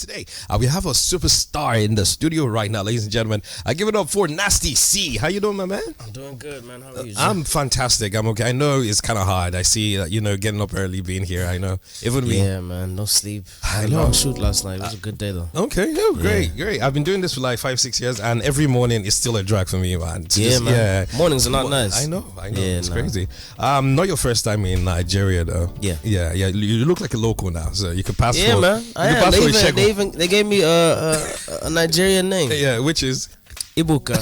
today we have a superstar in the studio right now, ladies and gentlemen. I give it up for Nasty C. How you doing, my man? I'm doing good, man. How are you? I'm fantastic. I'm okay. I know it's kind of hard. I see, getting up early, being here. I know. Even me. Yeah, man. No sleep. I Had a know. long shoot last night. It was a good day, though. Okay, great. I've been doing this for like 5-6 years, and every morning is still a drag for me, man. Man. Mornings are not nice. I know. Yeah, It's crazy. Not your first time in Nigeria, though. Yeah. You look like a local now, so you could pass for. Yeah, man. You could pass for a Shego. They gave me a Nigerian name. Yeah, which is Ibuka.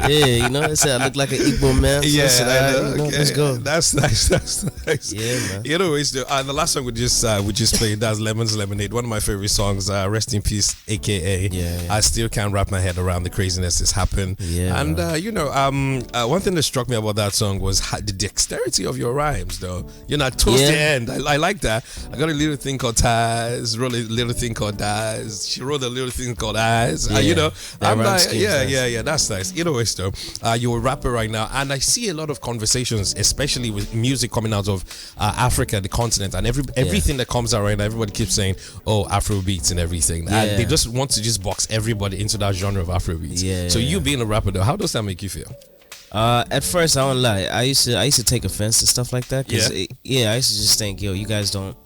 Yeah, they said I look like an Igbo man. So yeah, I said, okay. Let's go. That's nice. Yeah, man. The last song we just played, that's Lemon's Lemonade, one of my favorite songs. Rest in peace, AKA. Yeah. I still can't wrap my head around the craziness that's happened. Yeah. And one thing that struck me about that song was the dexterity of your rhymes, though. Towards the end, I like that. I got a little thing called Taz, wrote a little thing called Daz. She wrote a little thing called Eyes. I'm like, yeah, that's nice. Though, you're a rapper right now, and I see a lot of conversations, especially with music coming out of Africa, the continent, and everything that comes out right now. Everybody keeps saying, "Oh, Afro beats and everything," and they just want to just box everybody into that genre of Afro beats. So you being a rapper, though, how does that make you feel? At first, I don't lie. I used to take offense to stuff like that. I used to just think, you guys don't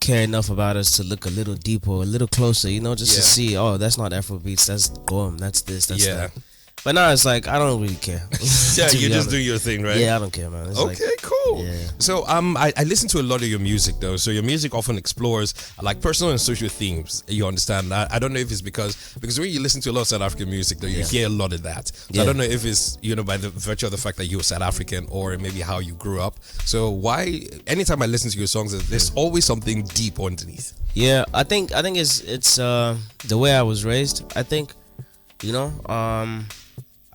care enough about us to look a little deeper, a little closer, to see, oh, that's not Afro beats, that's Gorm, that's this, that's that. But now it's like, I don't really care. Yeah, you just do your thing, right? Yeah, I don't care, man. It's cool. Yeah. So I listen to a lot of your music, though. So your music often explores like personal and social themes. You understand? I don't know if it's because when you listen to a lot of South African music, though, you hear a lot of that. So I don't know if it's by the virtue of the fact that you're South African or maybe how you grew up. So why? Anytime I listen to your songs, there's always something deep underneath. Yeah, I think it's the way I was raised. I think,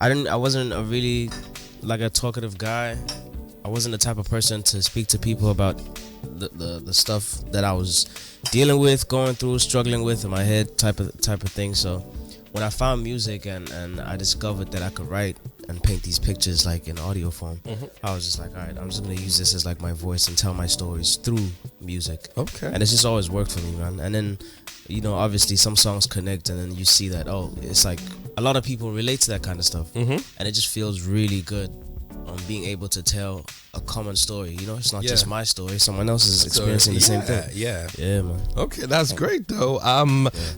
I wasn't a really like a talkative guy. I wasn't the type of person to speak to people about the stuff that I was dealing with, going through, struggling with in my head, type of thing. So when I found music and I discovered that I could write and paint these pictures like in audio form, I was just like, all right, I'm just gonna use this as like my voice and tell my stories through music. Okay. And it's just always worked for me, man. And then obviously some songs connect, and then you see that, oh, it's like a lot of people relate to that kind of stuff, and it just feels really good being able to tell a common story. It's not just my story, someone else is experiencing the same thing. Yeah, man. Okay, that's great, though.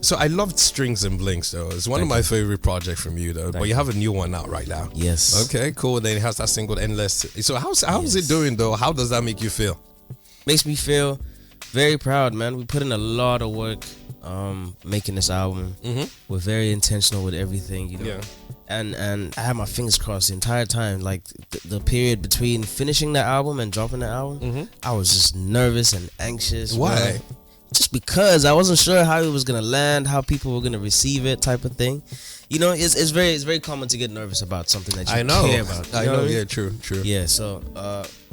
So I loved Strings and Blinks, though. It's one of my favorite projects from you, though. But you have a new one out right now. Yes. Okay, cool. Then it has that single Endless. So how's it doing, though? How does that make you feel? Makes me feel very proud, man. We put in a lot of work making this album. We're very intentional with everything, and I had my fingers crossed the entire time. Like the period between finishing the album and dropping the album, I was just nervous and anxious. Why? Man. Just because I wasn't sure how it was gonna land, how people were gonna receive it, type of thing. It's very common to get nervous about something that you care about. I know. Yeah, true. Yeah, so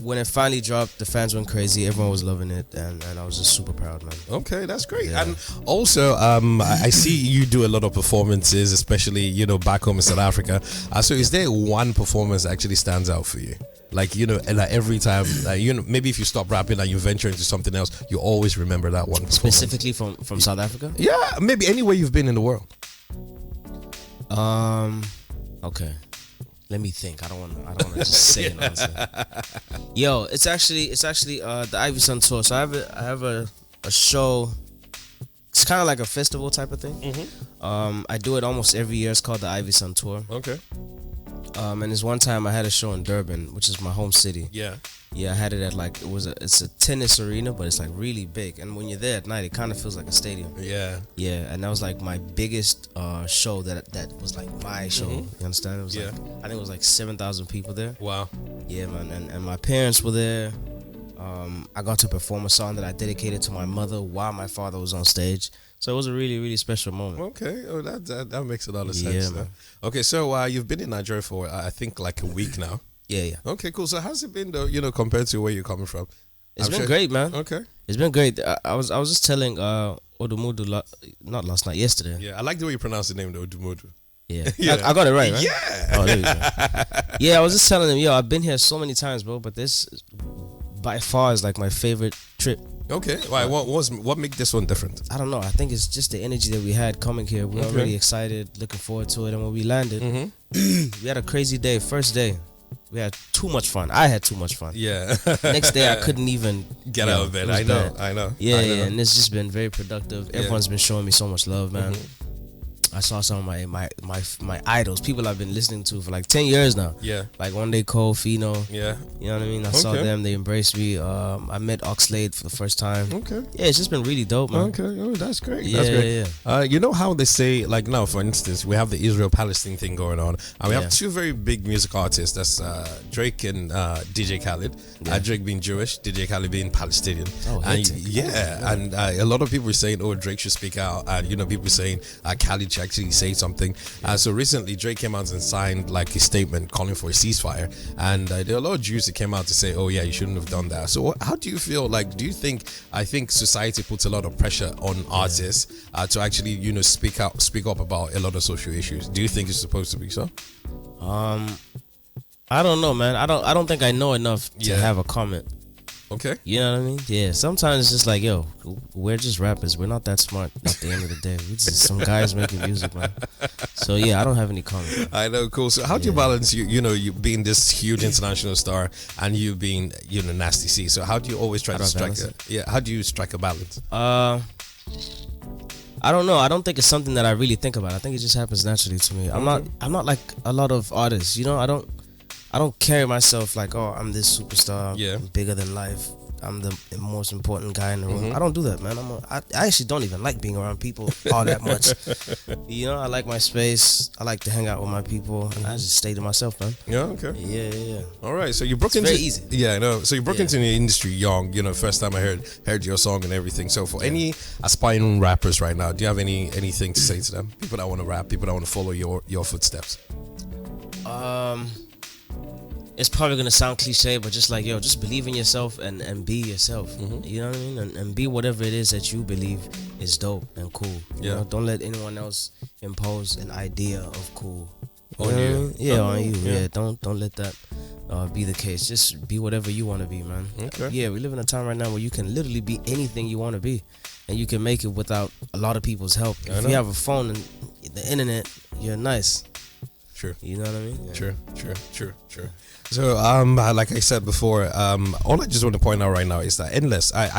when it finally dropped, the fans went crazy. Everyone was loving it, and I was just super proud, man. Okay, that's great. Yeah. And also, I see you do a lot of performances, especially back home in South Africa. So is there one performance that actually stands out for you? Like like every time, maybe if you stop rapping and you venture into something else, you always remember that one. Specifically from South Africa? Yeah, maybe anywhere you've been in the world. Okay. Let me think. I don't want to just say an answer. Yo, it's actually the IVYSON tour. So I have a show. It's kind of like a festival type of thing. I do it almost every year. It's called the IVYSON tour. Okay. And this one time I had a show in Durban, which is my home city. Yeah, I had it at it's a tennis arena, but it's like really big. And when you're there at night, it kind of feels like a stadium. Yeah, and that was like my biggest show that was like my show. You understand? It was I think it was like 7,000 people there. Wow. Yeah, man, and my parents were there. I got to perform a song that I dedicated to my mother while my father was on stage. So it was a really, really special moment. Okay, that makes a lot of sense. Man. Okay, so you've been in Nigeria for I think like a week now. Yeah. Okay, cool. So how's it been though? Compared to where you're coming from? It's been great, man. Okay. It's been great. I was just telling Odumodublvck not last night, yesterday. Yeah, I like the way you pronounce the name though, Odumodublvck. Yeah. I got it right? Yeah. Oh, there you go. Yeah, I was just telling him, I've been here so many times, bro, but this by far is like my favorite trip Okay. Why? What make this one different? I don't know. I think it's just the energy that we had coming here. We were already excited, looking forward to it, and when we landed, we had a crazy day. First day, we had too much fun. I had too much fun. Yeah. Next day, I couldn't even get out of bed. I know. Yeah, and it's just been very productive. Everyone's been showing me so much love, man. I saw some of my idols, people I've been listening to for like 10 years now. Yeah. Like One Day Cole, Fino. Yeah. You know what I mean? I saw them, they embraced me. I met Oxlade for the first time. Okay. Yeah, it's just been really dope, man. Okay. Oh, that's great. Yeah, that's great. yeah. You know how they say, like now, for instance, we have the Israel-Palestine thing going on, and we have two very big music artists. That's Drake and DJ Khaled. Drake being Jewish, DJ Khaled being Palestinian. Oh, and and a lot of people are saying, oh, Drake should speak out, and people saying Khaled should actually say something. So recently Drake came out and signed like a statement calling for a ceasefire, and there are a lot of Jews that came out to say, oh yeah, you shouldn't have done that. So how do you feel? Like, do you think, I think society puts a lot of pressure on artists to actually speak up about a lot of social issues? Do you think it's supposed to be so? I don't know, man. I don't think I know enough to have a comment. Okay. You know what I mean? Yeah. Sometimes it's just like, yo, we're just rappers. We're not that smart at the end of the day. We're just some guys making music, man. So yeah, I don't have any comment. I know, cool. So how do you balance you being this huge international star and you being Nasty C? So how do you always try to strike how do you strike a balance? I don't know. I don't think it's something that I really think about. I think it just happens naturally to me. I'm not like a lot of artists, I don't carry myself like, oh, I'm this superstar. Yeah. I'm bigger than life. I'm the most important guy in the room. I don't do that, man. I actually don't even like being around people all that much. I like my space. I like to hang out with my people. And I just stay to myself, man. Yeah, okay. Yeah. All right, so you broke into... very easy. Yeah, I know. So you broke into the industry young, first time I heard your song and everything. So for any aspiring rappers right now, do you have anything to say to them? People that want to rap, people that want to follow your footsteps. It's probably gonna sound cliche, but just like, just believe in yourself and be yourself. You know what I mean? And be whatever it is that you believe is dope and cool. Don't let anyone else impose an idea of cool on you. On you. Yeah, don't let that be the case. Just be whatever you want to be, man. Okay. Yeah, we live in a time right now where you can literally be anything you want to be, and you can make it without a lot of people's help. If you have a phone and the internet, you're nice. Sure. You know what I mean? Yeah. True. So, like I said before, all I just want to point out right now is that Endless. I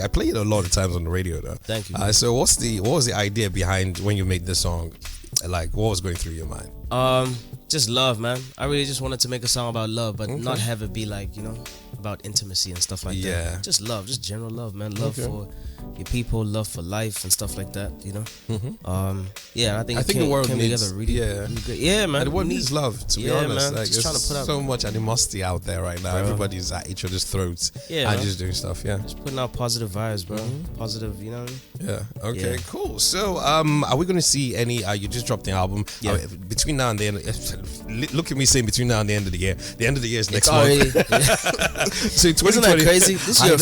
play it a lot of times on the radio, though. Thank you. So, what was the idea behind when you made this song? Like, what was going through your mind? Just love, man. I really just wanted to make a song about love, but not have it be like, about intimacy and stuff like that. Just love, just general love, man. Love for your people, love for life and stuff like that, I think the world came needs, together really great. Yeah, man. And the world needs love, to be honest. Man. Like, just trying to put out so much animosity out there right now. Bro. Everybody's at each other's throats and just doing stuff. Just putting out positive vibes, bro. Positive, you know what I mean? Yeah. Okay, cool. So are we gonna see any you just dropped the album between now and the end? Look at me saying between now and the end of the year. The end of the year is next month. So 2020, isn't that crazy? This year,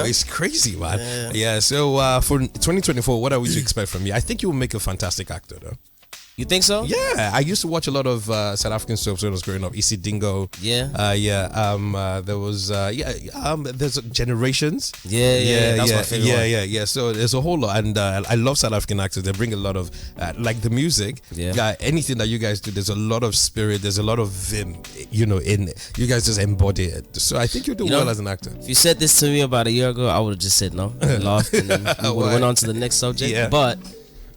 it's crazy, man. Yeah. So for 2024, what are we to expect from you? I think you will make a fantastic actor, though. You think so? Yeah, I used to watch a lot of South African soaps when I was growing up. Isi Dingo. Yeah. There was there's Generations. That's my favorite one. So there's a whole lot, and I love South African actors. They bring a lot of like the music. Anything that you guys do, there's a lot of spirit. There's a lot of vim. In you guys just embody it. So I think you do well as an actor. If you said this to me about a year ago, I would have just said no, laughed, and then we would have went on to the next subject. But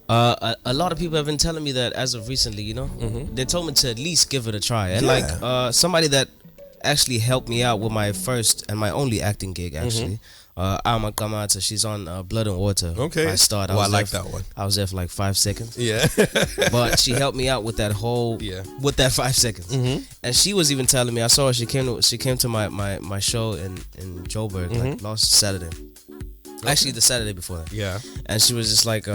a lot of people have been telling me that as of recently, they told me to at least give it a try. And somebody that actually helped me out with my first and my only acting gig, actually, Alma Kamata, she's on Blood and Water. Okay. I like that one. I was there for like 5 seconds. Yeah. But she helped me out with that whole, with that 5 seconds. And she was even telling me, I saw her, she came to my show in Joburg, like last Saturday. Actually, the Saturday before that. Yeah. And she was just like,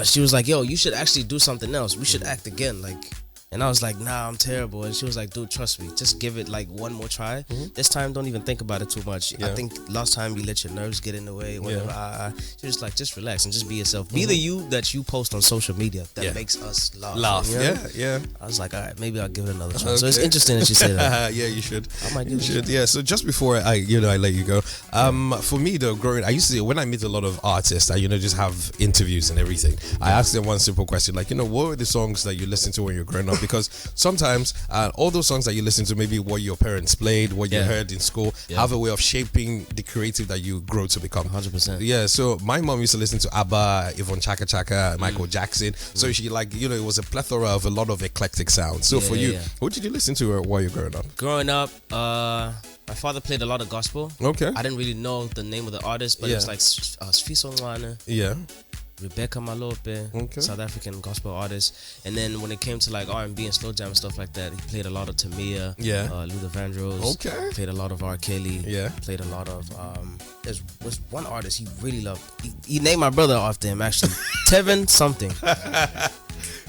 she was like, yo, you should actually do something else. We should act again. Like, And I was like, nah, I'm terrible. And she was like, dude, trust me, just give it like one more try. This time, don't even think about it too much. I think last time you let your nerves get in the way. Whatever. She was like, just relax and just be yourself. Be the you that you post on social media that makes us laugh. You know? Yeah. I was like, all right, maybe I'll give it another chance. So it's interesting that you said that. Yeah, you should. I might give it a shot. Yeah. So just before I let you go, for me though, I used to, when I meet a lot of artists, I just have interviews and everything. I ask them one simple question, like, what were the songs that you listened to when you were growing up? Because sometimes all those songs that you listen to, maybe what your parents played, what you heard in school, have a way of shaping the creative that you grow to become. 100%. Yeah. So my mom used to listen to ABBA, Yvonne Chaka Chaka, Michael Jackson. So she it was a plethora of a lot of eclectic sounds. So for you, what did you listen to while you were growing up? Growing up, my father played a lot of gospel. Okay. I didn't really know the name of the artist, but it was like IVYSON. Yeah. Rebecca Malope, South African gospel artist. And then when it came to like R&B and slow jam and stuff like that, he played a lot of Tamia, Luther Vandross. Okay. Played a lot of R. Kelly. Yeah. Played a lot of there's was one artist he really loved. He named my brother after him actually. Tevin something.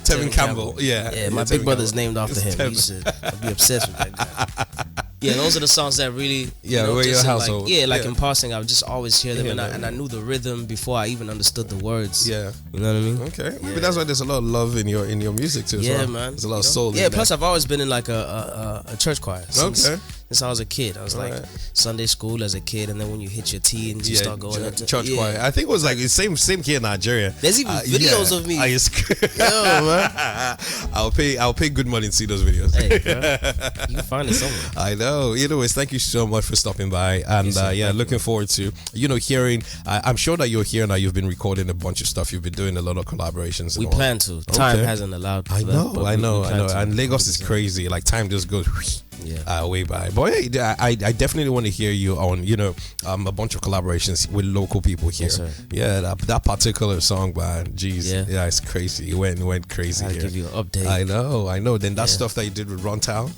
Tevin Campbell. Yeah, my big brother's named after him. He used to be obsessed with that guy. Yeah, those are the songs that really, were your household. Like in passing, I would just always hear them, and I knew the rhythm before I even understood the words. Yeah, you know what I mean. Okay, maybe that's why there's a lot of love in your music too. Yeah, well. Man. There's a lot of soul. Yeah, plus I've always been in like a church choir. Since I was a kid, I was like Sunday school as a kid, and then when you hit your teens, you start going into church choir. I think it was like the same kid in Nigeria. There's even videos of me. Yo, man. I'll pay good money to see those videos. Hey, bro. You can find it somewhere. I know. Anyways, thank you so much for stopping by, and looking forward to hearing. I'm sure that you're here now. You've been recording a bunch of stuff. You've been doing a lot of collaborations. We plan to. Time hasn't allowed. I know. And Lagos is crazy. Like time just goes. Way by. But I definitely want to hear you on a bunch of collaborations with local people here. Yes, that particular song, man. Jeez, it's crazy. It went crazy. I'll give you an update. I know. Then that stuff that you did with Runtown,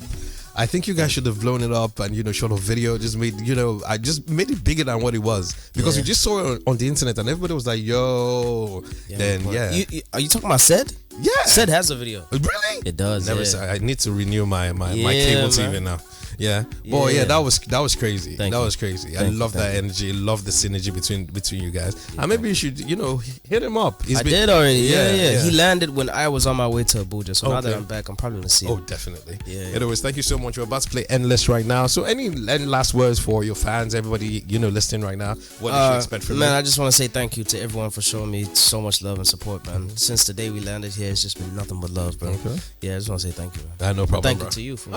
I think you guys should have blown it up and shot a video. Just made I just made it bigger than what it was, because we just saw it on the internet and everybody was like, "Yo." Are you talking about Sed? Yeah, Sed has a video. Really? It does. I need to renew my cable TV now. Yeah. Boy, that was crazy. Was crazy. I love that energy. Love the synergy between you guys. And maybe you should, hit him up. I did already. Yeah. He landed when I was on my way to Abuja. So now that I'm back, I'm probably gonna see him. Oh, definitely. Yeah. Anyways, thank you so much. We're about to play Endless right now. So any last words for your fans, everybody, listening right now? What did you expect from me? Man, I just want to say thank you to everyone for showing me so much love and support, man. Since the day we landed here, it's just been nothing but love, bro. Okay. Yeah, I just want to say thank you, man. No problem, Thank you to you for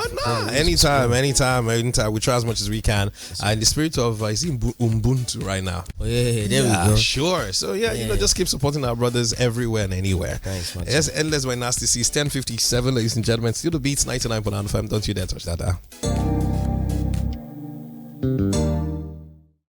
Anytime. We try as much as we can. In the spirit of Ubuntu right now. Oh, yeah, there we go. Sure. So just keep supporting our brothers everywhere and anywhere. Thanks, man. Yes, Endless by Nasty C. 10:57, ladies and gentlemen. Still the beats, 99.9 FM. Don't you dare touch that down.